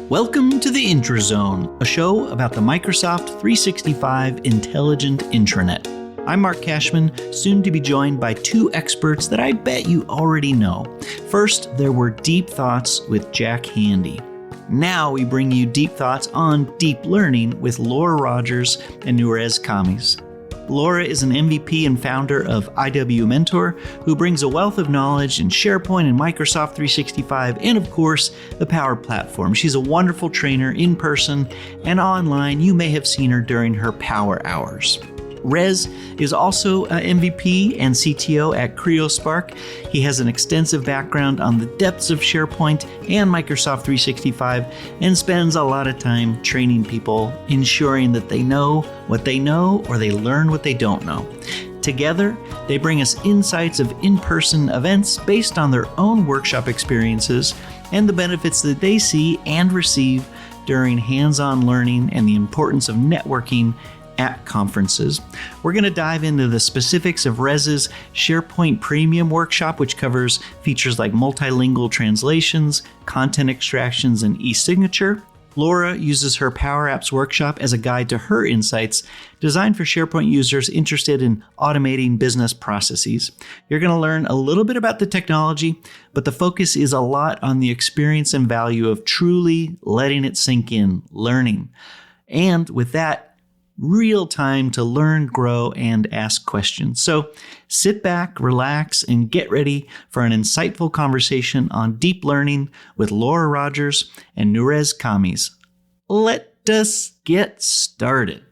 Welcome to the IntraZone, a show about the Microsoft 365 Intelligent Intranet. I'm Mark Cashman, soon to be joined by two experts that I bet you already know. First, there were Deep Thoughts with Jack Handy. Now we bring you Deep Thoughts on Deep Learning with Laura Rogers and Noorez Khamis. Laura is an MVP and founder of IW Mentor, who brings a wealth of knowledge in SharePoint and Microsoft 365, and of course, the Power Platform. She's a wonderful trainer in person and online. You may have seen her during her Power Hours. Rez is also an MVP and CTO at Creospark. He has an extensive background on the depths of SharePoint and Microsoft 365 and spends a lot of time training people, ensuring that they know what they know or they learn what they don't know. Together, they bring us insights of in-person events based on their own workshop experiences and the benefits that they see and receive during hands-on learning and the importance of networking at conferences. We're going to dive into the specifics of Rez's SharePoint Premium workshop, which covers features like multilingual translations, content extractions, and e-signature. Laura uses her Power Apps workshop as a guide to her insights, designed for SharePoint users interested in automating business processes. You're going to learn a little bit about the technology, but the focus is a lot on the experience and value of truly letting it sink in, learning. And with that, real time to learn, grow, and ask questions. So sit back, relax, and get ready for an insightful conversation on deep learning with Laura Rogers and Noorez Khamis. Let us get started.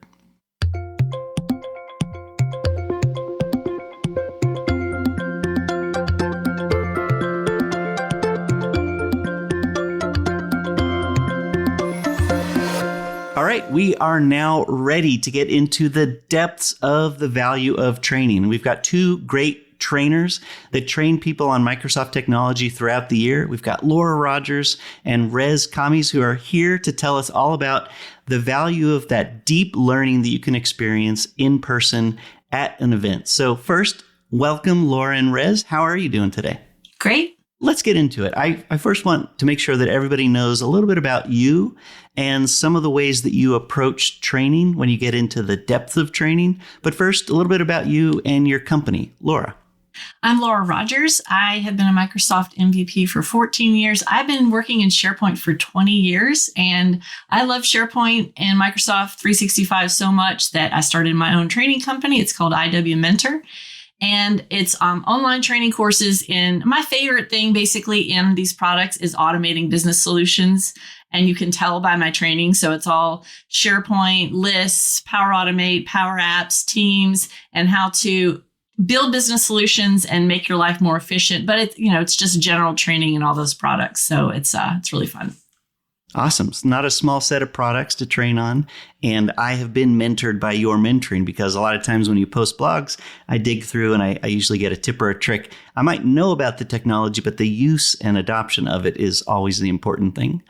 All right, we are now ready to get into the depths of the value of training. We've got two great trainers that train people on Microsoft technology throughout the year. We've got Laura Rogers and Rez Khamis, who are here to tell us all about the value of that deep learning that you can experience in person at an event. So first, welcome, Laura and Rez. How are you doing today? Great. Let's get into it. I first want to make sure that everybody knows a little bit about you and some of the ways that you approach training when you get into the depth of training. But first, a little bit about you and your company. Laura. I'm Laura Rogers. I have been a Microsoft MVP for 14 years. I've been working in SharePoint for 20 years, and I love SharePoint and Microsoft 365 so much that I started my own training company. It's called IW Mentor. And it's online training courses. And my favorite thing basically in these products is automating business solutions. And you can tell by my training. So it's all SharePoint, lists, Power Automate, Power Apps, Teams, and how to build business solutions and make your life more efficient. But it's just general training in all those products. So it's really fun. Awesome. It's not a small set of products to train on. And I have been mentored by your mentoring because a lot of times when you post blogs, I dig through and I usually get a tip or a trick. I might know about the technology, but the use and adoption of it is always the important thing.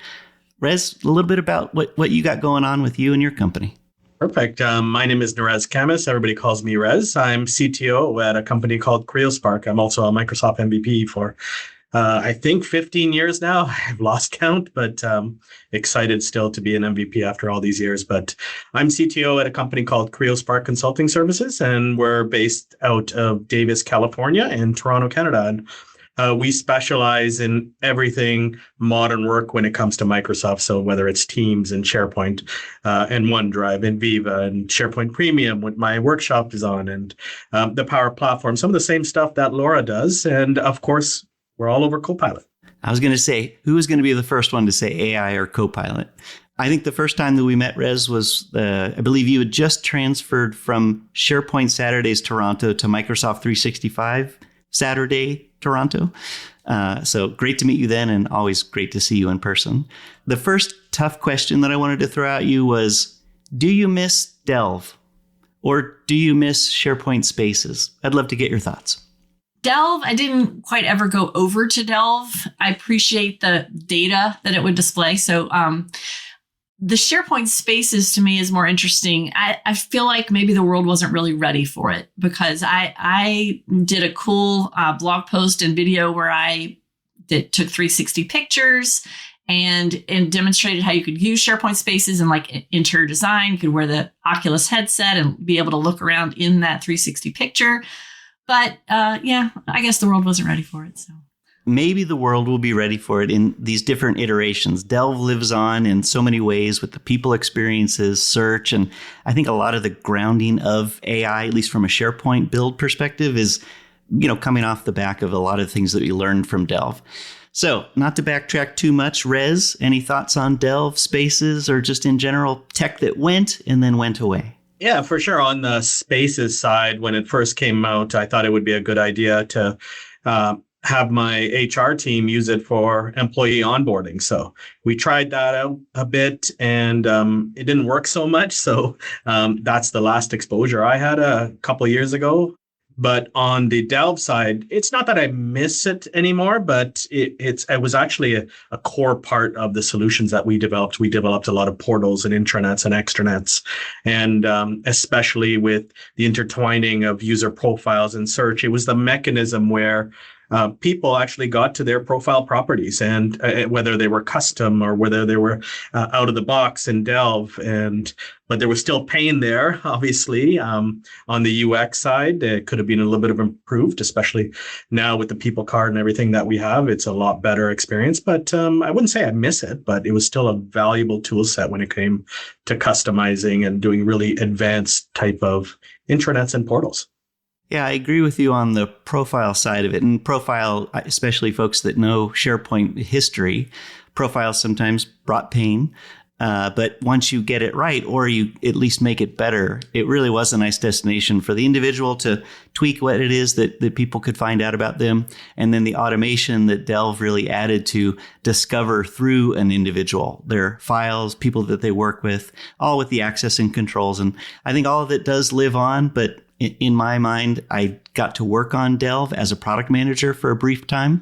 Rez, a little bit about what you got going on with you and your company. Perfect. My name is Noorez Khamis. Everybody calls me Rez. I'm CTO at a company called Creospark. I'm also a Microsoft MVP for I think 15 years now. I've lost count, but excited still to be an MVP after all these years. But I'm CTO at a company called Creospark Consulting Services, and we're based out of Davis, California and Toronto, Canada. And we specialize in everything modern work when it comes to Microsoft. So whether it's Teams and SharePoint and OneDrive and Viva and SharePoint Premium, what my workshop is on, and the Power Platform, some of the same stuff that Laura does. And of course, we're all over Copilot. I was going to say, who was going to be the first one to say AI or Copilot? I think the first time that we met, Rez, was, I believe you had just transferred from SharePoint Saturdays Toronto to Microsoft 365 Saturday Toronto. So great to meet you then, and always great to see you in person. The first tough question that I wanted to throw at you was, do you miss Delve? Or do you miss SharePoint Spaces? I'd love to get your thoughts. Delve, I didn't quite ever go over to Delve. I appreciate the data that it would display. So the SharePoint Spaces to me is more interesting. I feel like maybe the world wasn't really ready for it because I did a cool blog post and video where I took 360 pictures and demonstrated how you could use SharePoint spaces and like interior design. You could wear the Oculus headset and be able to look around in that 360 picture. But I guess the world wasn't ready for it. So maybe the world will be ready for it in these different iterations. Delve lives on in so many ways with the people experiences, search, and I think a lot of the grounding of AI, at least from a SharePoint build perspective, is coming off the back of a lot of things that we learned from Delve. So, not to backtrack too much, Rez, any thoughts on Delve, Spaces, or just in general tech that went and then went away? Yeah, for sure. On the Spaces side, when it first came out, I thought it would be a good idea to have my HR team use it for employee onboarding. So we tried that out a bit, and it didn't work so much. So that's the last exposure I had a couple of years ago. But on the Delve side, it's not that I miss it anymore, but it was actually a core part of the solutions that we developed. We developed a lot of portals and intranets and extranets, and especially with the intertwining of user profiles and search, it was the mechanism where people actually got to their profile properties, and whether they were custom or whether they were out of the box in Delve, but there was still pain there, obviously. On the UX side, it could have been a little bit of improved, especially now with the people card and everything that we have. It's a lot better experience, but I wouldn't say I miss it, but it was still a valuable tool set when it came to customizing and doing really advanced type of intranets and portals. Yeah, I agree with you on the profile side of it. And profile, especially folks that know SharePoint history, profiles sometimes brought pain. But once you get it right, or you at least make it better, it really was a nice destination for the individual to tweak what it is that people could find out about them. And then the automation that Delve really added to discover through an individual, their files, people that they work with, all with the access and controls. And I think all of it does live on, but in my mind, I got to work on Delve as a product manager for a brief time.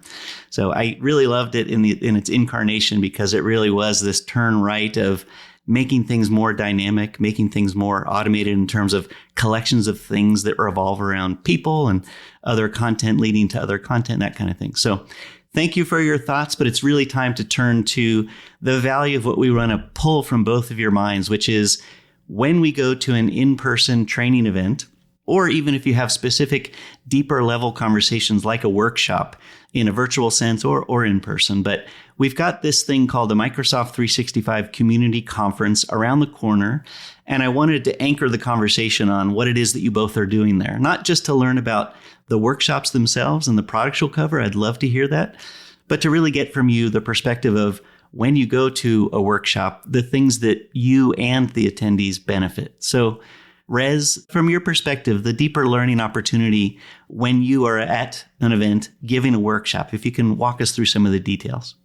So I really loved it in its incarnation, because it really was this turn right of making things more dynamic, making things more automated in terms of collections of things that revolve around people and other content leading to other content, that kind of thing. So thank you for your thoughts, but it's really time to turn to the value of what we want to pull from both of your minds, which is when we go to an in-person training event, or even if you have specific deeper level conversations like a workshop in a virtual sense or in person. But we've got this thing called the Microsoft 365 Community Conference around the corner. And I wanted to anchor the conversation on what it is that you both are doing there, not just to learn about the workshops themselves and the products you'll cover. I'd love to hear that, but to really get from you the perspective of when you go to a workshop, the things that you and the attendees benefit. So Rez, from your perspective, the deeper learning opportunity when you are at an event giving a workshop, if you can walk us through some of the details.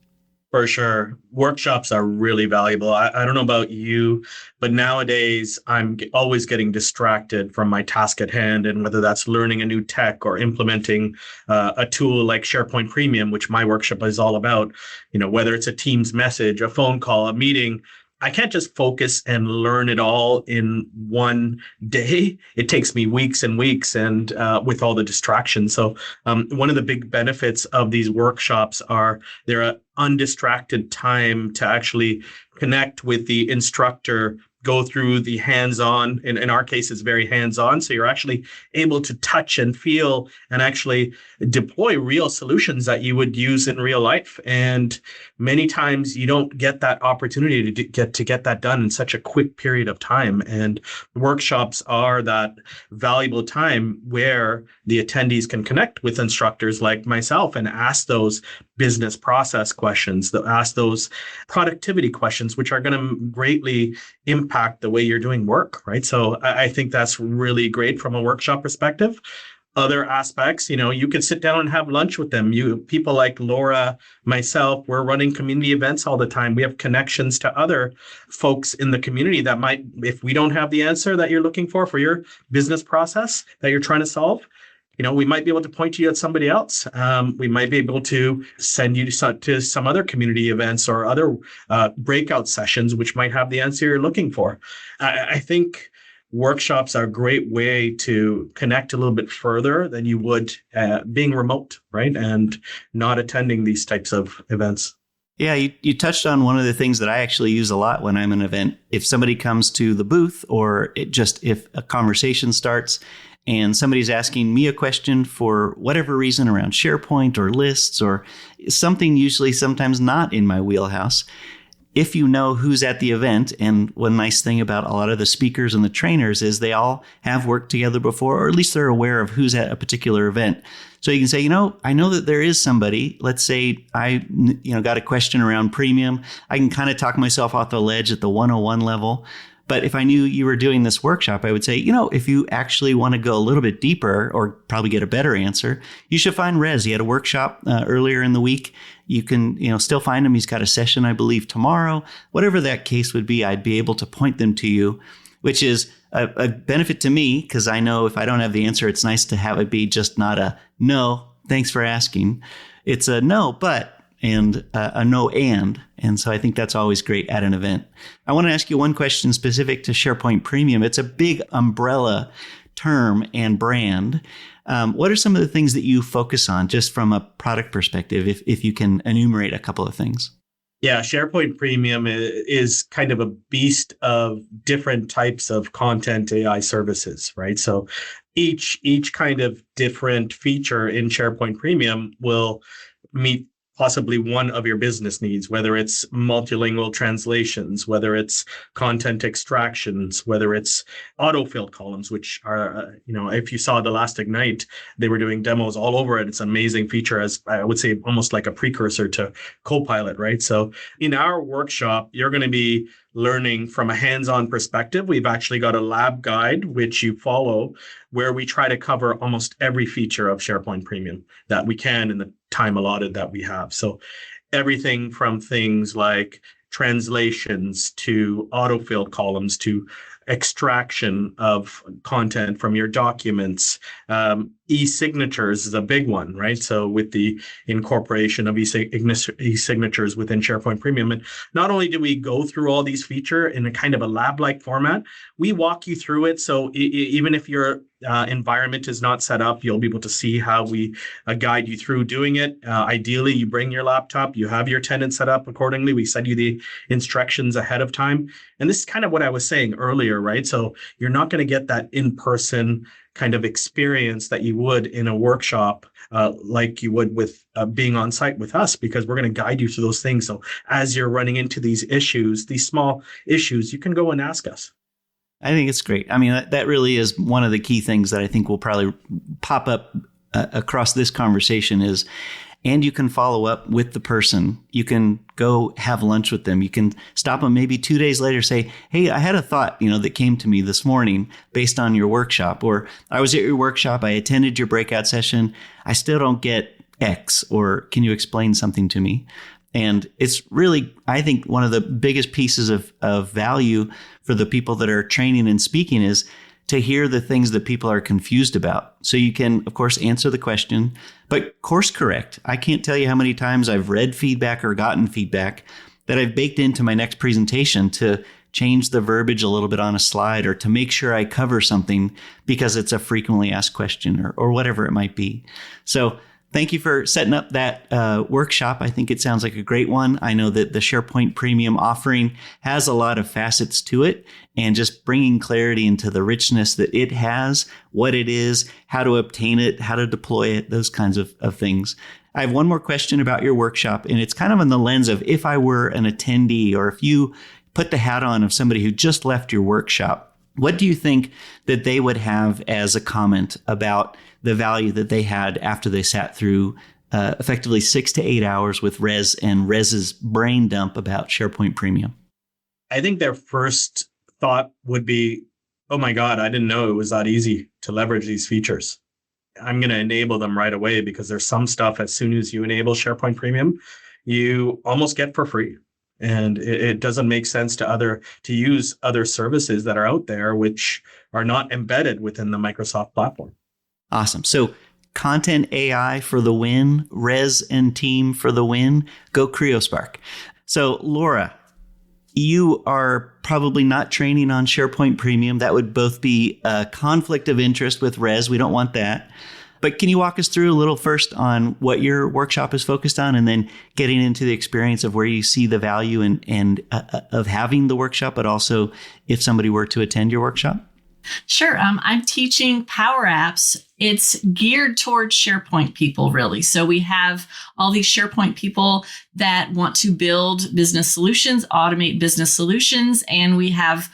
For sure. Workshops are really valuable. I don't know about you, but nowadays I'm always getting distracted from my task at hand, and whether that's learning a new tech or implementing a tool like SharePoint Premium, which my workshop is all about, whether it's a Teams message, a phone call, a meeting, I can't just focus and learn it all in one day. It takes me weeks and weeks, and with all the distractions. So one of the big benefits of these workshops are they're an undistracted time to actually connect with the instructor, go through the hands-on. In our case, it's very hands-on. So you're actually able to touch and feel and actually deploy real solutions that you would use in real life. And many times you don't get that opportunity to get that done in such a quick period of time. And workshops are that valuable time where the attendees can connect with instructors like myself and ask those business process questions, ask those productivity questions, which are going to greatly impact the way you're doing work, right? So I think that's really great from a workshop perspective. Other aspects, you can sit down and have lunch with them. People like Laura, myself, we're running community events all the time. We have connections to other folks in the community that might, if we don't have the answer that you're looking for your business process that you're trying to solve, we might be able to point you at somebody else. We might be able to send you to some other community events or other breakout sessions, which might have the answer you're looking for. I think workshops are a great way to connect a little bit further than you would being remote, right? And not attending these types of events. Yeah, you touched on one of the things that I actually use a lot when I'm in an event. If somebody comes to the booth, or if a conversation starts and somebody's asking me a question for whatever reason around SharePoint or lists or something usually sometimes not in my wheelhouse, if you know who's at the event, and one nice thing about a lot of the speakers and the trainers is they all have worked together before, or at least they're aware of who's at a particular event. So you can say, I know that there is somebody, let's say I got a question around premium. I can kind of talk myself off the ledge at the 101 level. But if I knew you were doing this workshop, I would say, if you actually want to go a little bit deeper or probably get a better answer, you should find Rez. He had a workshop earlier in the week. You can, still find him. He's got a session, I believe, tomorrow. Whatever that case would be, I'd be able to point them to you, which is a benefit to me because I know if I don't have the answer, it's nice to have it be just not a no, thanks for asking. It's a no, but and a no and. And so I think that's always great at an event. I want to ask you one question specific to SharePoint Premium. It's a big umbrella term and brand. What are some of the things that you focus on just from a product perspective, if you can enumerate a couple of things? Yeah, SharePoint Premium is kind of a beast of different types of content AI services, right? So each kind of different feature in SharePoint Premium will meet possibly one of your business needs, whether it's multilingual translations, whether it's content extractions, whether it's autofill columns, which are, if you saw the last Ignite, they were doing demos all over it. It's an amazing feature, as I would say, almost like a precursor to Copilot, right? So in our workshop, you're going to be learning from a hands-on perspective. We've actually got a lab guide, which you follow, where we try to cover almost every feature of SharePoint Premium that we can in the time allotted that we have. So everything from things like translations to autofill columns to extraction of content from your documents. E-signatures is a big one, right? So with the incorporation of e-signatures within SharePoint Premium, and not only do we go through all these features in a kind of a lab-like format, we walk you through it. So even if your environment is not set up, you'll be able to see how we guide you through doing it. Ideally, you bring your laptop, you have your tenant set up accordingly. We send you the instructions ahead of time. And this is kind of what I was saying earlier, right? So you're not going to get that in-person kind of experience that you would in a workshop, like you would with being on site with us, because we're going to guide you through those things. So as you're running into these issues, these small issues, you can go and ask us. I think it's great. I mean, that really is one of the key things that I think will probably pop up across this conversation is, and you can follow up with the person. You can go have lunch with them. You can stop them maybe 2 days later, say, hey, I had a thought, that came to me this morning based on your workshop, or I was at your workshop. I attended your breakout session. I still don't get X, or can you explain something to me? And it's really, I think, one of the biggest pieces of value for the people that are training and speaking is to hear the things that people are confused about. So you can, of course, answer the question, but course correct. I can't tell you how many times I've read feedback or gotten feedback that I've baked into my next presentation to change the verbiage a little bit on a slide, or to make sure I cover something because it's a frequently asked question, or whatever it might be. So thank you for setting up that workshop. I think it sounds like a great one. I know that the SharePoint Premium offering has a lot of facets to it, and just bringing clarity into the richness that it has, what it is, how to obtain it, how to deploy it, those kinds of things. I have one more question about your workshop, and it's kind of in the lens of if I were an attendee, or if you put the hat on of somebody who just left your workshop, what do you think that they would have as a comment about the value that they had after they sat through effectively 6 to 8 hours with Rez and Rez's brain dump about SharePoint Premium? I think their first thought would be, oh my God, I didn't know it was that easy to leverage these features. I'm going to enable them right away, because there's some stuff as soon as you enable SharePoint Premium, you almost get for free. And it doesn't make sense to use other services that are out there which are not embedded within the Microsoft platform. Awesome. So content AI for the win, Rez and team for the win. Go Creospark. So Laura, you are probably not training on SharePoint Premium. That would both be a conflict of interest with Rez. We don't want that. But can you walk us through a little first on what your workshop is focused on, and then getting into the experience of where you see the value and of having the workshop, but also if somebody were to attend your workshop? Sure. I'm teaching Power Apps. It's geared towards SharePoint people, really. So we have all these SharePoint people that want to build business solutions, automate business solutions, and we have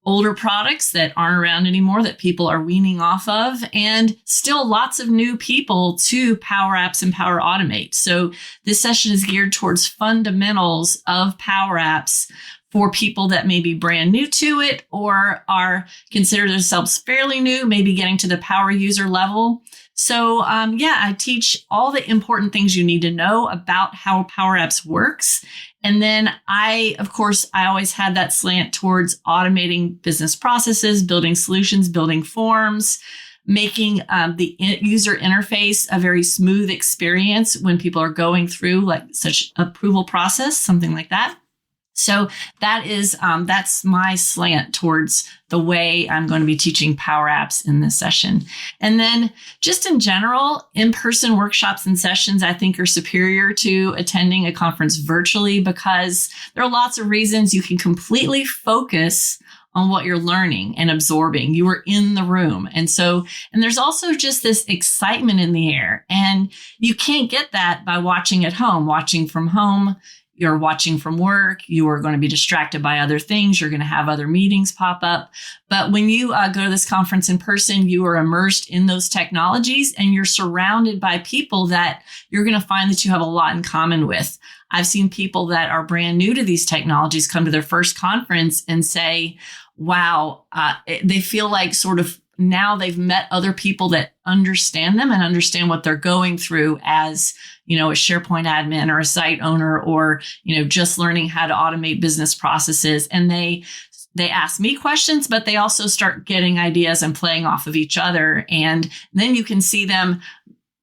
older products that aren't around anymore that people are weaning off of, and still lots of new people to Power Apps and Power Automate. So this session is geared towards fundamentals of Power Apps for people that may be brand new to it or are consider themselves fairly new, maybe getting to the power user level. So I teach all the important things you need to know about how Power Apps works. And then I always had that slant towards automating business processes, building solutions, building forms, making the user interface a very smooth experience when people are going through like such approval process, something like that. So that's my slant towards the way I'm going to be teaching Power Apps in this session. And then just in general, in-person workshops and sessions, I think are superior to attending a conference virtually because there are lots of reasons you can completely focus on what you're learning and absorbing. You are in the room. And there's also just this excitement in the air. And you can't get that by watching at home, watching from home. You're watching from work, you are going to be distracted by other things. You're going to have other meetings pop up. But when you go to this conference in person, you are immersed in those technologies and you're surrounded by people that you're going to find that you have a lot in common with. I've seen people that are brand new to these technologies come to their first conference and say, wow, they feel like sort of now they've met other people that understand them and understand what they're going through as, a SharePoint admin or a site owner or, just learning how to automate business processes. And they ask me questions, but they also start getting ideas and playing off of each other. And then you can see them,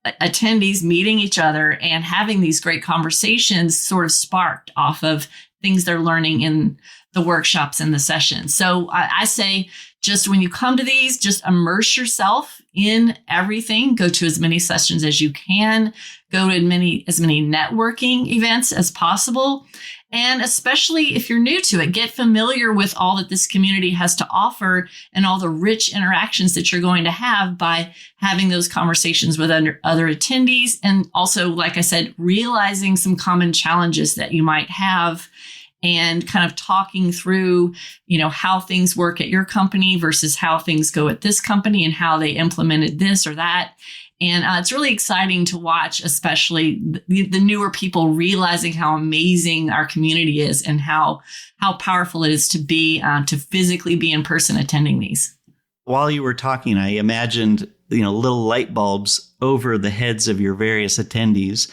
attendees, meeting each other and having these great conversations sort of sparked off of things they're learning in the workshops and the sessions. So I say, just when you come to these, just immerse yourself in everything. Go to as many sessions as you can. Go to as many networking events as possible. And especially if you're new to it, get familiar with all that this community has to offer and all the rich interactions that you're going to have by having those conversations with other attendees. And also, like I said, realizing some common challenges that you might have and kind of talking through, how things work at your company versus how things go at this company and how they implemented this or that. And it's really exciting to watch, especially the newer people realizing how amazing our community is and how powerful it is to be, to physically be in person attending these. While you were talking, I imagined, little light bulbs over the heads of your various attendees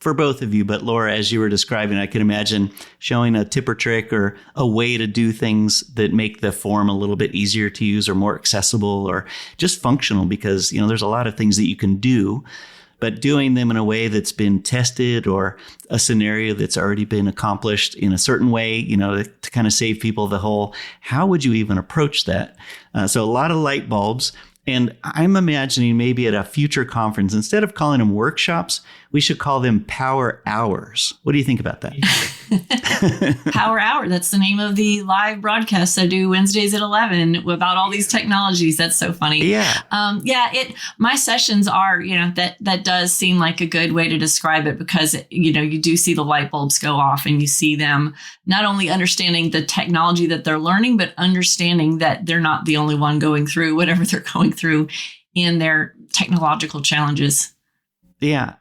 for both of you. But Laura, as you were describing, I can imagine showing a tip or trick or a way to do things that make the form a little bit easier to use or more accessible or just functional because, there's a lot of things that you can do, but doing them in a way that's been tested or a scenario that's already been accomplished in a certain way, to kind of save people the whole, how would you even approach that? So a lot of light bulbs. And I'm imagining maybe at a future conference, instead of calling them workshops, we should call them Power Hours. What do you think about that? Power Hour. That's the name of the live broadcast I do Wednesdays at 11 about all these technologies. That's so funny. Yeah. My sessions are, that does seem like a good way to describe it because, you do see the light bulbs go off and you see them not only understanding the technology that they're learning, but understanding that they're not the only one going through whatever they're going through in their technological challenges. Yeah.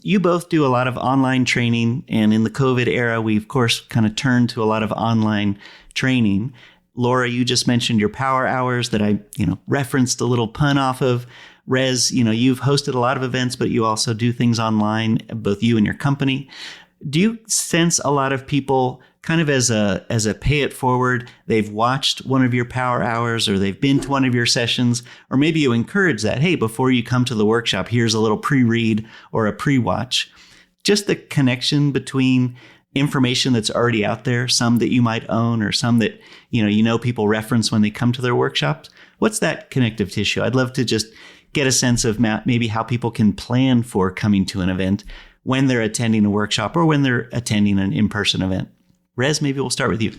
You both do a lot of online training, and in the COVID era, we of course kind of turned to a lot of online training. Laura, you just mentioned your Power Hours that I, referenced a little pun off of. Rez, you've hosted a lot of events, but you also do things online, both you and your company. Do you sense a lot of people kind of as a pay it forward, they've watched one of your Power Hours or they've been to one of your sessions, or maybe you encourage that, hey, before you come to the workshop, here's a little pre-read or a pre-watch. Just the connection between information that's already out there, some that you might own or some that, people reference when they come to their workshops. What's that connective tissue? I'd love to just get a sense of maybe how people can plan for coming to an event when they're attending a workshop or when they're attending an in-person event. Rez, maybe we'll start with you.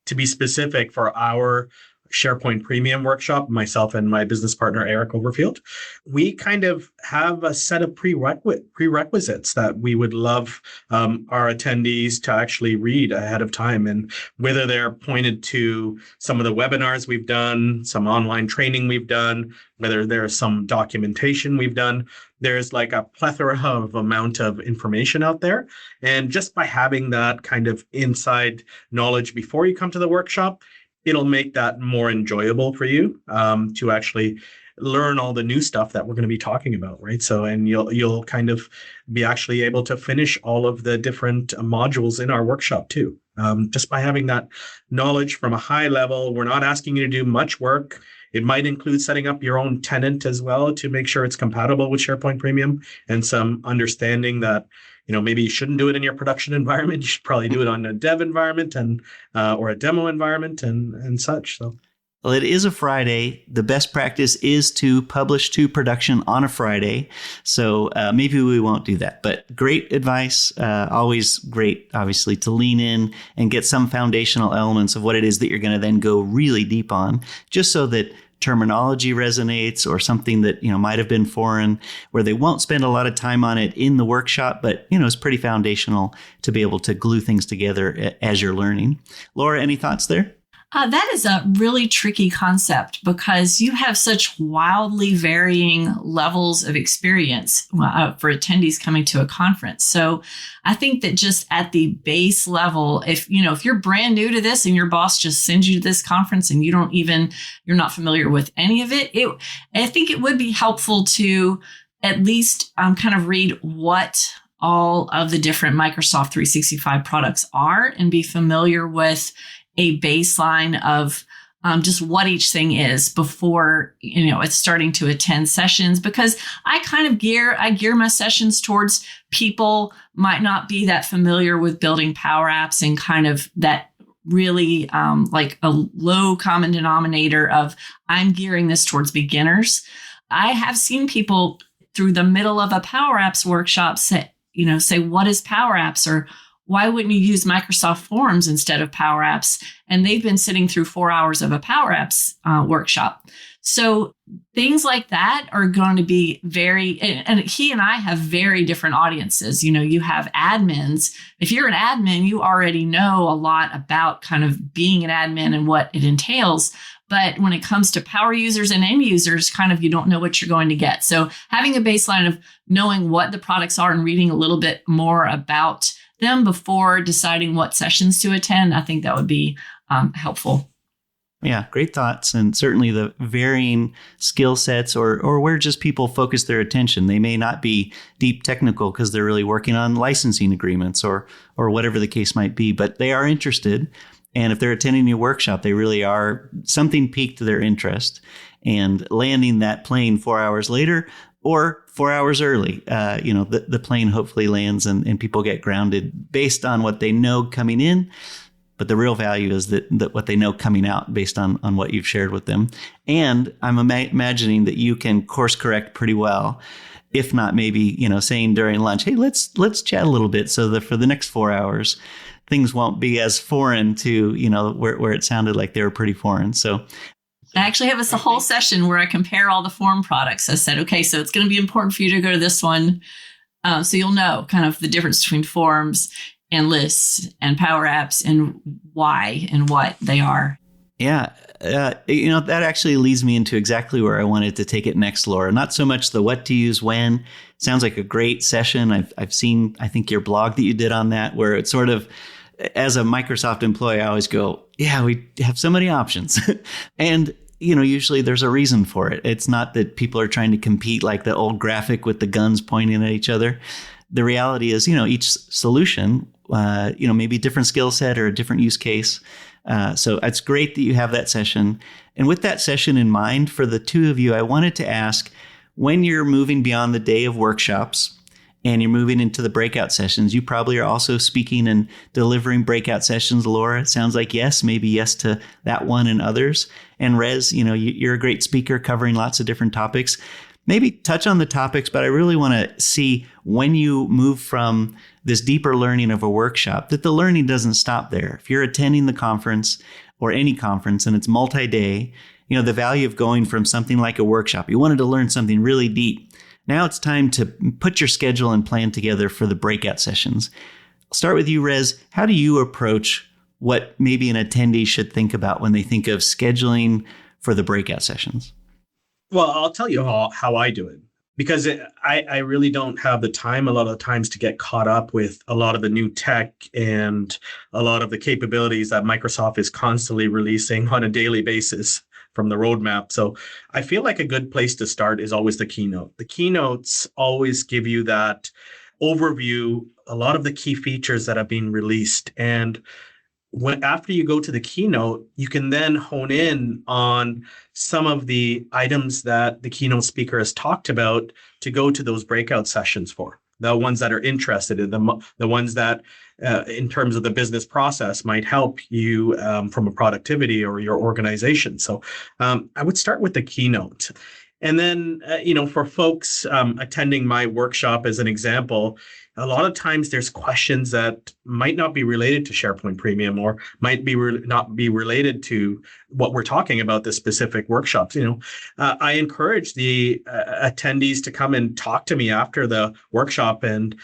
To be specific, for our SharePoint Premium workshop, myself and my business partner, Eric Overfield, we kind of have a set of prerequisites that we would love our attendees to actually read ahead of time. And whether they're pointed to some of the webinars we've done, some online training we've done, whether there's some documentation we've done, there's like a plethora of amount of information out there. And just by having that kind of inside knowledge before you come to the workshop, it'll make that more enjoyable for you to actually learn all the new stuff that we're going to be talking about, right? So, and you'll kind of be actually able to finish all of the different modules in our workshop too. Just by having that knowledge from a high level, we're not asking you to do much work. It might include setting up your own tenant as well to make sure it's compatible with SharePoint Premium, and some understanding that, maybe you shouldn't do it in your production environment. You should probably do it on a dev environment and or a demo environment and such. So, well, it is a Friday. The best practice is to publish to production on a Friday. So maybe we won't do that. But great advice. Always great, obviously, to lean in and get some foundational elements of what it is that you're going to then go really deep on, just so that terminology resonates, or something that might have been foreign, where they won't spend a lot of time on it in the workshop, but it's pretty foundational to be able to glue things together as you're learning. Laura, any thoughts there? That is a really tricky concept because you have such wildly varying levels of experience for attendees coming to a conference. So I think that just at the base level, if you're brand new to this and your boss just sends you to this conference and you're not familiar with any of it, I think it would be helpful to at least kind of read what all of the different Microsoft 365 products are and be familiar with a baseline of just what each thing is before it's starting to attend sessions, because I gear my sessions towards people might not be that familiar with building Power Apps, and kind of that really like a low common denominator of I'm gearing this towards beginners. I have seen people through the middle of a Power Apps workshop say what is Power Apps, or why wouldn't you use Microsoft Forms instead of Power Apps? And they've been sitting through 4 hours of a Power Apps workshop. So things like that are going to be and he and I have very different audiences. You have admins. If you're an admin, you already know a lot about kind of being an admin and what it entails. But when it comes to power users and end users, kind of you don't know what you're going to get. So having a baseline of knowing what the products are and reading a little bit more about them before deciding what sessions to attend, I think that would be helpful. Yeah, great thoughts. And certainly the varying skill sets or where just people focus their attention. They may not be deep technical because they're really working on licensing agreements or whatever the case might be, but they are interested. And if they're attending your workshop, they really are, something piqued their interest, and landing that plane 4 hours later or 4 hours early, the plane hopefully lands and people get grounded based on what they know coming in. But the real value is that what they know coming out based on what you've shared with them. And I'm imagining that you can course correct pretty well. If not, maybe, saying during lunch, hey, let's chat a little bit so that for the next 4 hours, things won't be as foreign to, where it sounded like they were pretty foreign. So I actually have a whole session where I compare all the form products. I said, okay, so it's going to be important for you to go to this one. So you'll know kind of the difference between forms and lists and Power Apps and why and what they are. Yeah. That actually leads me into exactly where I wanted to take it next, Laura. Not so much the what to use when. Sounds like a great session. I've seen, I think, your blog that you did on that, where it's sort of, as a Microsoft employee, I always go, yeah, we have so many options. And, usually there's a reason for it. It's not that people are trying to compete like the old graphic with the guns pointing at each other. The reality is, each solution, maybe a different skill set or a different use case. So it's great that you have that session. And with that session in mind, for the two of you, I wanted to ask, when you're moving beyond the day of workshops and you're moving into the breakout sessions, you probably are also speaking and delivering breakout sessions. Laura, it sounds like yes, maybe yes to that one and others. And Rez, you're a great speaker covering lots of different topics. maybe touch on the topics, but I really want to see when you move from this deeper learning of a workshop, that the learning doesn't stop there. If you're attending the conference or any conference and it's multi-day, the value of going from something like a workshop, you wanted to learn something really deep. Now it's time to put your schedule and plan together for the breakout sessions. I'll start with you, Rez. How do you approach what maybe an attendee should think about when they think of scheduling for the breakout sessions? Well, I'll tell you how I do it, because I really don't have the time a lot of the times to get caught up with a lot of the new tech and a lot of the capabilities that Microsoft is constantly releasing on a daily basis from the roadmap. So I feel like a good place to start is always the keynote. The keynotes always give you that overview, a lot of the key features that have been released. And after you go to the keynote, you can then hone in on some of the items that the keynote speaker has talked about to go to those breakout sessions for. The ones that are interested in the ones that, in terms of the business process, might help you from a productivity or your organization. So I would start with the keynote. And then, for folks attending my workshop, as an example, a lot of times there's questions that might not be related to SharePoint Premium or might be not be related to what we're talking about, the specific workshops. I encourage the attendees to come and talk to me after the workshop, and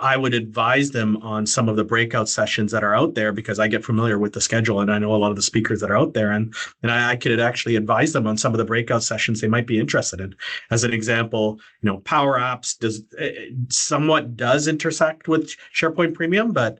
I would advise them on some of the breakout sessions that are out there, because I get familiar with the schedule and I know a lot of the speakers that are out there, and I could actually advise them on some of the breakout sessions they might be interested in. As an example, Power Apps does intersect with SharePoint Premium, but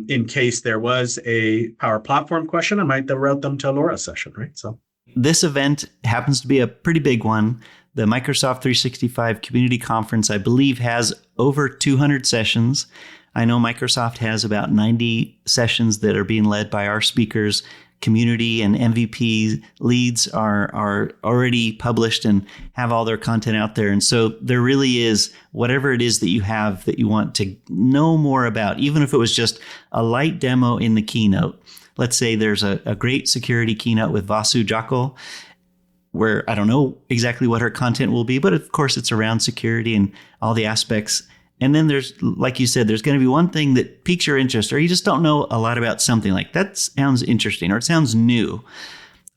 in case there was a Power Platform question, I might route them to Laura's session, right? So this event happens to be a pretty big one. The Microsoft 365 Community Conference, I believe, has over 200 sessions. I know Microsoft has about 90 sessions that are being led by our speakers. Community and MVP leads are already published and have all their content out there. And so there really is, whatever it is that you have that you want to know more about, even if it was just a light demo in the keynote. Let's say there's a great security keynote with Vasu Jakal, where I don't know exactly what her content will be, but of course it's around security and all the aspects. And then there's, like you said, there's going to be one thing that piques your interest, or you just don't know a lot about something, like that sounds interesting or it sounds new.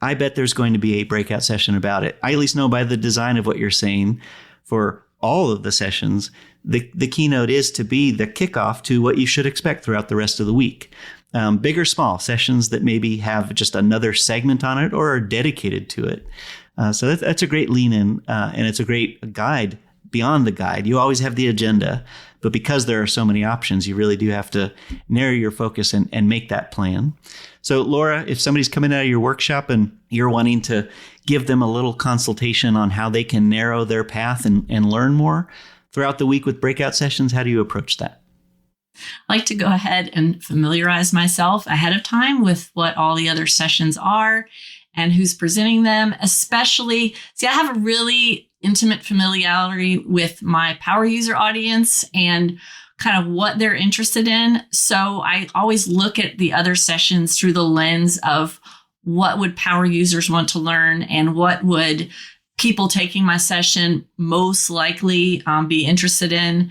I bet there's going to be a breakout session about it. I at least know by the design of what you're saying for all of the sessions, the keynote is to be the kickoff to what you should expect throughout the rest of the week. Big or small sessions that maybe have just another segment on it or are dedicated to it. So that's a great lean in, and it's a great guide. Beyond the guide, you always have the agenda, but because there are so many options, you really do have to narrow your focus and make that plan. So Laura, if somebody's coming out of your workshop and you're wanting to give them a little consultation on how they can narrow their path and learn more throughout the week with breakout sessions, how do you approach that? I like to go ahead and familiarize myself ahead of time with what all the other sessions are and who's presenting them, especially, I have a really intimate familiarity with my power user audience and kind of what they're interested in. So I always look at the other sessions through the lens of what would power users want to learn and what would people taking my session most likely be interested in.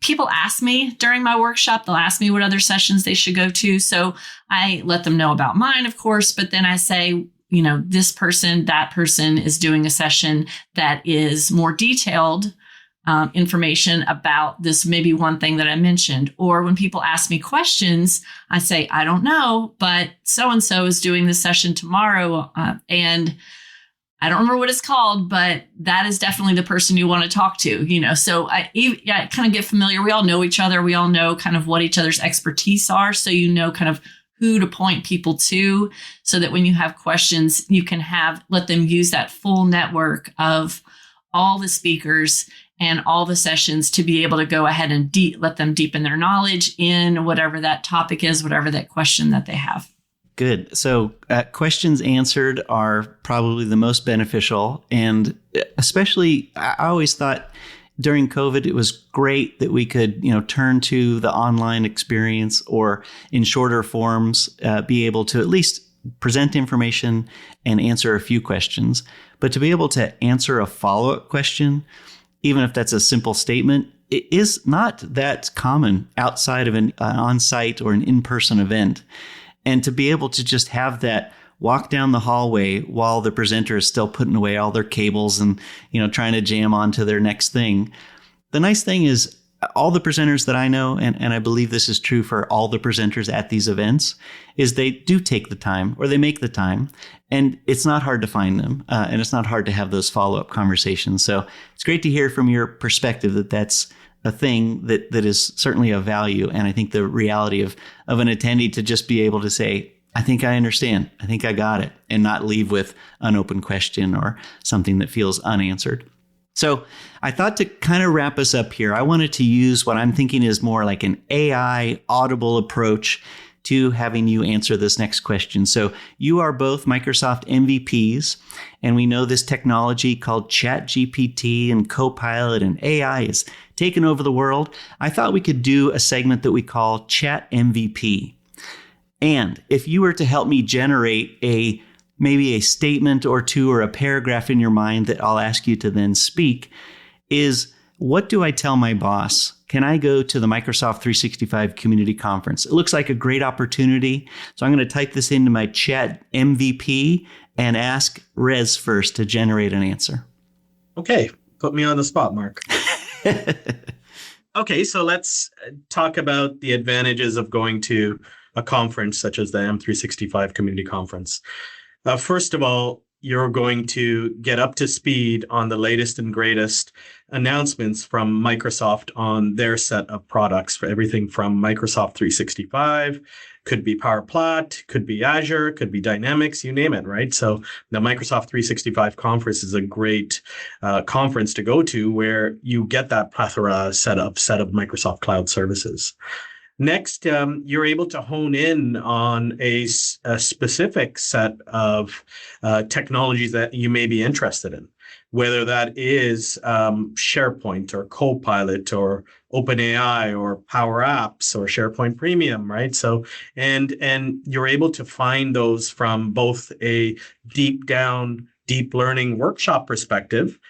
People ask me during my workshop, they'll ask me what other sessions they should go to. So I let them know about mine, of course, but then I say, this person, that person is doing a session that is more detailed information about this, maybe one thing that I mentioned. Or when people ask me questions, I say, I don't know, but so-and-so is doing this session tomorrow. And I don't remember what it's called, but that is definitely the person you want to talk to, So I kind of get familiar. We all know each other. We all know kind of what each other's expertise are. So kind of who to point people to, so that when you have questions, you can let them use that full network of all the speakers and all the sessions to be able to go ahead and let them deepen their knowledge in whatever that topic is, whatever that question that they have. Good. So questions answered are probably the most beneficial. And especially, I always thought during COVID, it was great that we could, turn to the online experience or in shorter forms, be able to at least present information and answer a few questions. But to be able to answer a follow-up question, even if that's a simple statement, it is not that common outside of an on-site or an in-person event. And to be able to just have that walk down the hallway while the presenter is still putting away all their cables and, trying to jam on to their next thing. The nice thing is all the presenters that I know, and I believe this is true for all the presenters at these events, is they do take the time or they make the time, and it's not hard to find them. And it's not hard to have those follow-up conversations. So it's great to hear from your perspective that that's a thing that is certainly of value. And I think the reality of an attendee to just be able to say, I think I understand, I think I got it, and not leave with an open question or something that feels unanswered. So I thought to kind of wrap us up here, I wanted to use what I'm thinking is more like an AI audible approach to having you answer this next question. So you are both Microsoft MVPs, and we know this technology called ChatGPT and Copilot and AI is taking over the world. I thought we could do a segment that we call Chat MVP. And if you were to help me generate maybe a statement or two or a paragraph in your mind that I'll ask you to then speak, is what do I tell my boss? Can I go to the Microsoft 365 Community Conference? It looks like a great opportunity. So I'm going to type this into my Chat MVP and ask Rez first to generate an answer. Okay, put me on the spot, Mark. Okay, so let's talk about the advantages of going to a conference such as the M365 Community Conference. First of all, you're going to get up to speed on the latest and greatest announcements from Microsoft on their set of products, for everything from Microsoft 365, could be Power Plat, could be Azure, could be Dynamics, you name it, right? So the Microsoft 365 conference is a great conference to go to where you get that plethora set of Microsoft cloud services. Next, you're able to hone in on a specific set of technologies that you may be interested in, whether that is SharePoint or Copilot or OpenAI or Power Apps or SharePoint Premium, right? So, and you're able to find those from both a deep learning workshop perspective,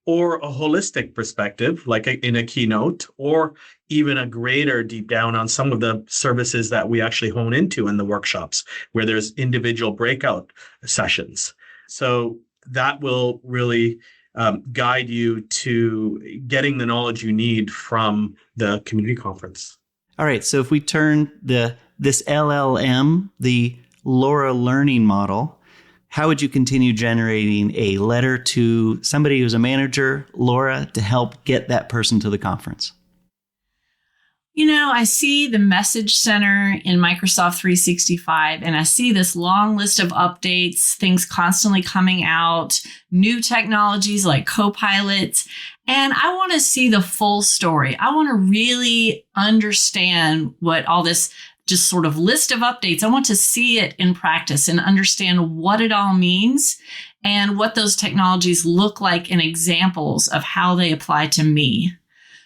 or a holistic perspective, like in a keynote, or even a greater deep down on some of the services that we actually hone into in the workshops, where there's individual breakout sessions. So that will really guide you to getting the knowledge you need from the community conference. All right, so if we turn this LLM, the Laura learning model, how would you continue generating a letter to somebody who's a manager, Laura, to help get that person to the conference? I see the message center in Microsoft 365, and I see this long list of updates, things constantly coming out, new technologies like Copilot, and I want to see the full story. I want to really understand what all this just sort of list of updates. I want to see it in practice and understand what it all means and what those technologies look like in examples of how they apply to me.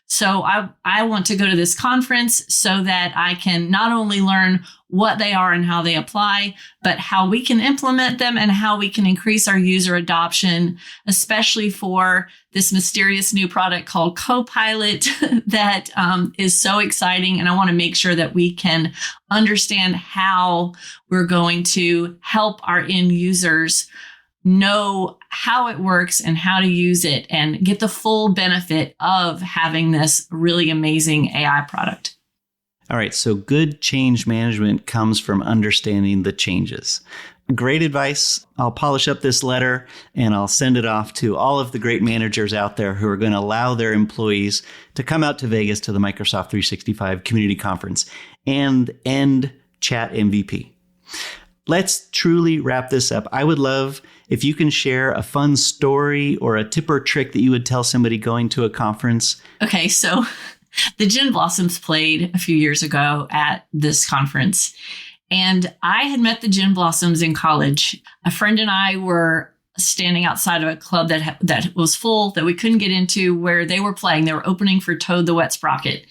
So I want to go to this conference so that I can not only learn what they are and how they apply, but how we can implement them and how we can increase our user adoption, especially for this mysterious new product called Copilot that is so exciting. And I want to make sure that we can understand how we're going to help our end users know how it works and how to use it and get the full benefit of having this really amazing AI product. All right, so good change management comes from understanding the changes. Great advice. I'll polish up this letter and I'll send it off to all of the great managers out there who are going to allow their employees to come out to Vegas to the Microsoft 365 Community Conference and end Chat MVP. Let's truly wrap this up. I would love if you can share a fun story or a tip or trick that you would tell somebody going to a conference. Okay, so the Gin Blossoms played a few years ago at this conference, and I had met the Gin Blossoms in college. A friend and I were standing outside of a club that was full that we couldn't get into where they were playing. They were opening for Toad the Wet Sprocket.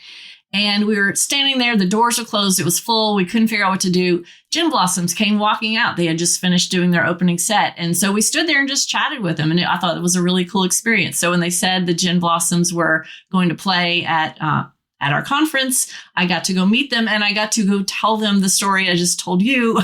And we were standing there. The doors were closed. It was full. We couldn't figure out what to do. Gin Blossoms came walking out. They had just finished doing their opening set. And so we stood there and just chatted with them. And I thought it was a really cool experience. So when they said the Gin Blossoms were going to play at our conference, I got to go meet them, and I got to go tell them the story I just told you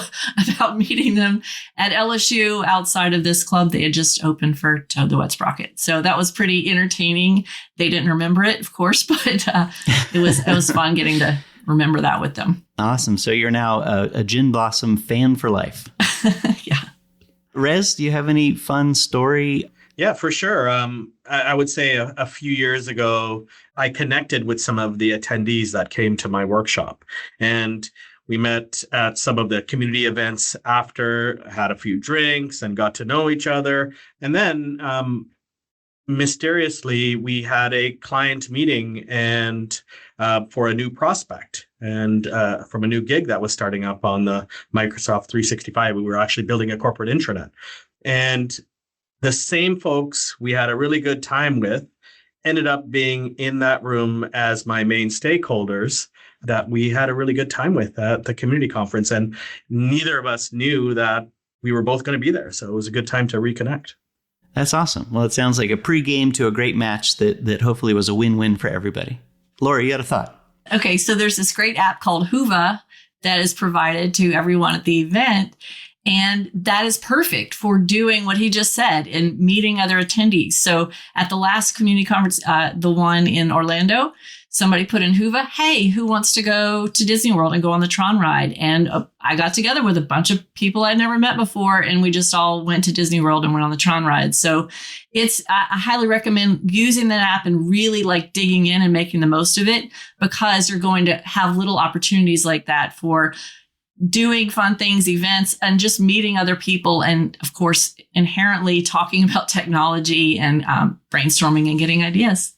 about meeting them at LSU outside of this club they had just opened for Toad the Wet Sprocket. So that was pretty entertaining. They didn't remember it, of course, but it was fun getting to remember that with them. Awesome. So you're now a Gin Blossom fan for life. Yeah. Rez, do you have any fun story? Yeah, for sure. I would say a few years ago, I connected with some of the attendees that came to my workshop, and we met at some of the community events after, had a few drinks and got to know each other. And then mysteriously, we had a client meeting and for a new prospect and from a new gig that was starting up on the Microsoft 365. We were actually building a corporate intranet. And the same folks we had a really good time with ended up being in that room as my main stakeholders that we had a really good time with at the community conference. And neither of us knew that we were both going to be there. So it was a good time to reconnect. That's awesome. Well, it sounds like a pregame to a great match that hopefully was a win-win for everybody. Laura, you had a thought. Okay, so there's this great app called Whova that is provided to everyone at the event. And that is perfect for doing what he just said and meeting other attendees. So at the last community conference, the one in Orlando, somebody put in Whova, hey, who wants to go to Disney World and go on the Tron ride? And I got together with a bunch of people I'd never met before, and we just all went to Disney World and went on the Tron ride. So I highly recommend using that app and really like digging in and making the most of it, because you're going to have little opportunities like that for doing fun things, events, and just meeting other people. And of course, inherently talking about technology and brainstorming and getting ideas.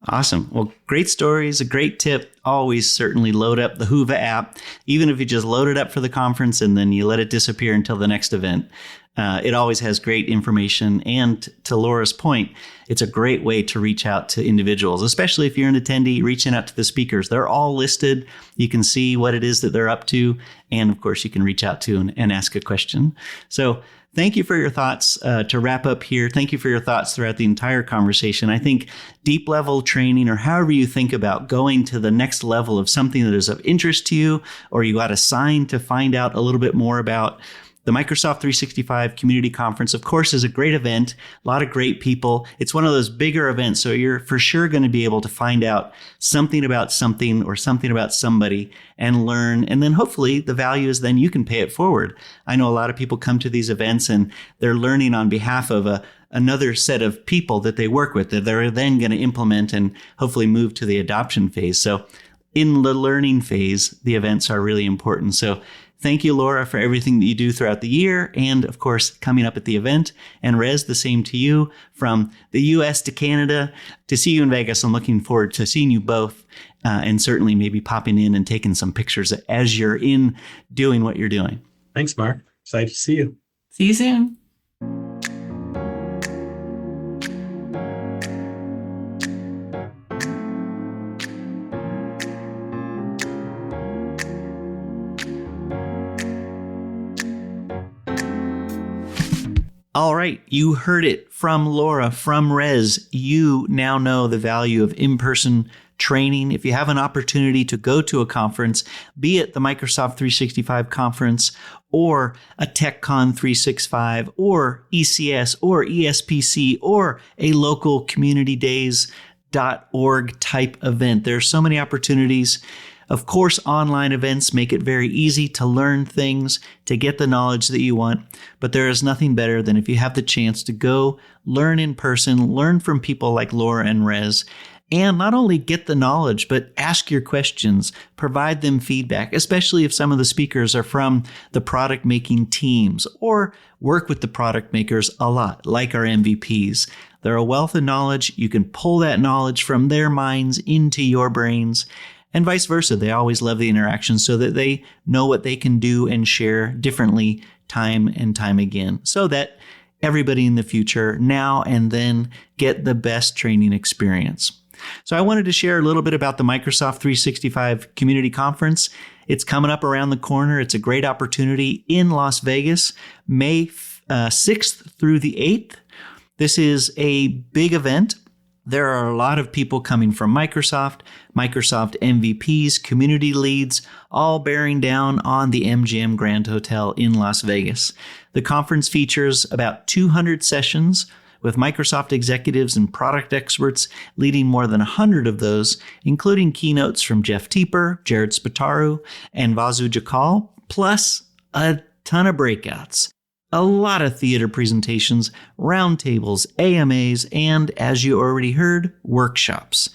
Awesome. Well, great stories, a great tip. Always certainly load up the Whova app, even if you just load it up for the conference and then you let it disappear until the next event. It always has great information. And to Laura's point, it's a great way to reach out to individuals, especially if you're an attendee, reaching out to the speakers. They're all listed. You can see what it is that they're up to. And of course, you can reach out to and ask a question. So thank you for your thoughts. To wrap up here, thank you for your thoughts throughout the entire conversation. I think deep level training, or however you think about going to the next level of something that is of interest to you, or you got assigned to find out a little bit more about, the Microsoft 365 Community Conference, of course, is a great event, a lot of great people. It's one of those bigger events, so you're for sure going to be able to find out something about something or something about somebody and learn. And then hopefully the value is then you can pay it forward. I know a lot of people come to these events and they're learning on behalf of another set of people that they work with that they're then going to implement and hopefully move to the adoption phase. So in the learning phase, the events are really important. So thank you, Laura, for everything that you do throughout the year and, of course, coming up at the event. And Rez, the same to you, from the U.S. to Canada. To see you in Vegas, I'm looking forward to seeing you both and certainly maybe popping in and taking some pictures as you're in doing what you're doing. Thanks, Mark. Excited to see you. See you soon. All right, you heard it from Laura, from Rez. You now know the value of in-person training. If you have an opportunity to go to a conference, be it the Microsoft 365 conference or a TechCon 365 or ECS or ESPC or a local communitydays.org type event, there are so many opportunities. Of course, online events make it very easy to learn things, to get the knowledge that you want, but there is nothing better than if you have the chance to go learn in person, learn from people like Laura and Rez, and not only get the knowledge, but ask your questions, provide them feedback, especially if some of the speakers are from the product making teams or work with the product makers a lot, like our MVPs. They're a wealth of knowledge. You can pull that knowledge from their minds into your brains. And vice versa. They always love the interaction so that they know what they can do and share differently time and time again, so that everybody in the future, now and then, get the best training experience. So I wanted to share a little bit about the Microsoft 365 Community Conference. It's coming up around the corner. It's a great opportunity in Las Vegas, May 6th through the 8th. This is a big event. There are a lot of people coming from Microsoft MVPs, community leads, all bearing down on the MGM Grand Hotel in Las Vegas. The conference features about 200 sessions with Microsoft executives and product experts leading more than 100 of those, including keynotes from Jeff Teeper, Jared Spataru, and Vasu Jakal, plus a ton of breakouts. A lot of theater presentations, roundtables, AMAs, and, as you already heard, workshops.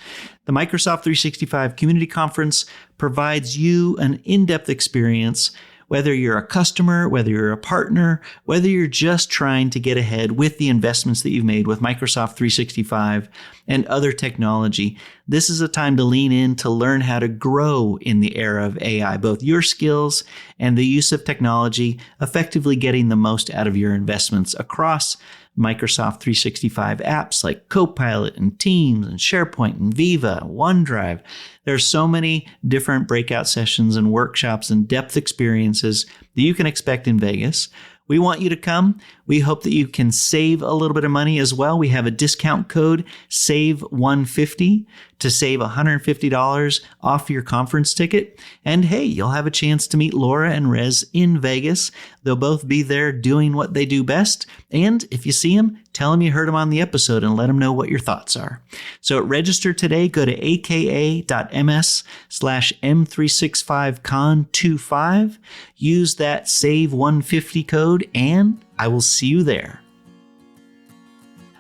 The Microsoft 365 Community Conference provides you an in-depth experience, whether you're a customer, whether you're a partner, whether you're just trying to get ahead with the investments that you've made with Microsoft 365 and other technology. This is a time to lean in to learn how to grow in the era of AI, both your skills and the use of technology, effectively getting the most out of your investments across Microsoft 365 apps like Copilot and Teams and SharePoint and Viva, OneDrive. There's so many different breakout sessions and workshops and depth experiences that you can expect in Vegas. We want you to come. We hope that you can save a little bit of money as well. We have a discount code, SAVE150, to save $150 off your conference ticket. And hey, you'll have a chance to meet Laura and Rez in Vegas. They'll both be there doing what they do best. And if you see them, tell them you heard them on the episode and let them know what your thoughts are. So register today. Go to aka.ms/M365Con25. Use that SAVE150 code, and I will see you there.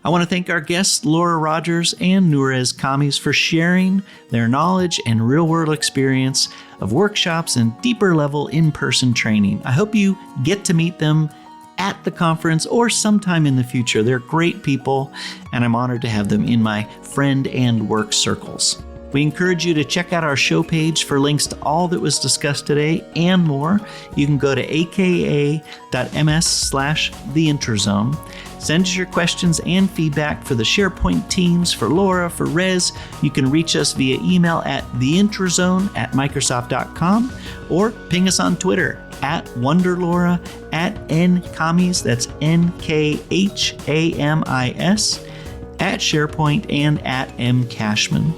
I want to thank our guests, Laura Rogers and Noorez Khamis, for sharing their knowledge and real-world experience of workshops and deeper-level in-person training. I hope you get to meet them at the conference or sometime in the future. They're great people, and I'm honored to have them in my friend and work circles. We encourage you to check out our show page for links to all that was discussed today and more. You can go to aka.ms/theinterzone. Send us your questions and feedback for the SharePoint teams, for Laura, for Rez. You can reach us via email at theinterzone@microsoft.com or ping us on Twitter at WonderLaura, at NKhamis, that's NKHAMIS, at SharePoint, and at MCashman.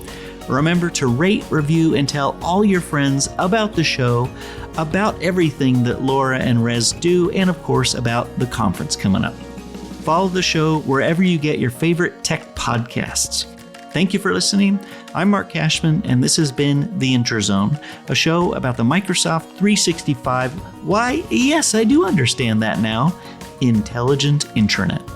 Remember to rate, review, and tell all your friends about the show, about everything that Laura and Rez do, and of course about the conference coming up. Follow the show wherever you get your favorite tech podcasts. Thank you for listening. I'm Mark Cashman, and this has been The Interzone, a show about the Microsoft 365, why, yes, I do understand that now, intelligent intranet.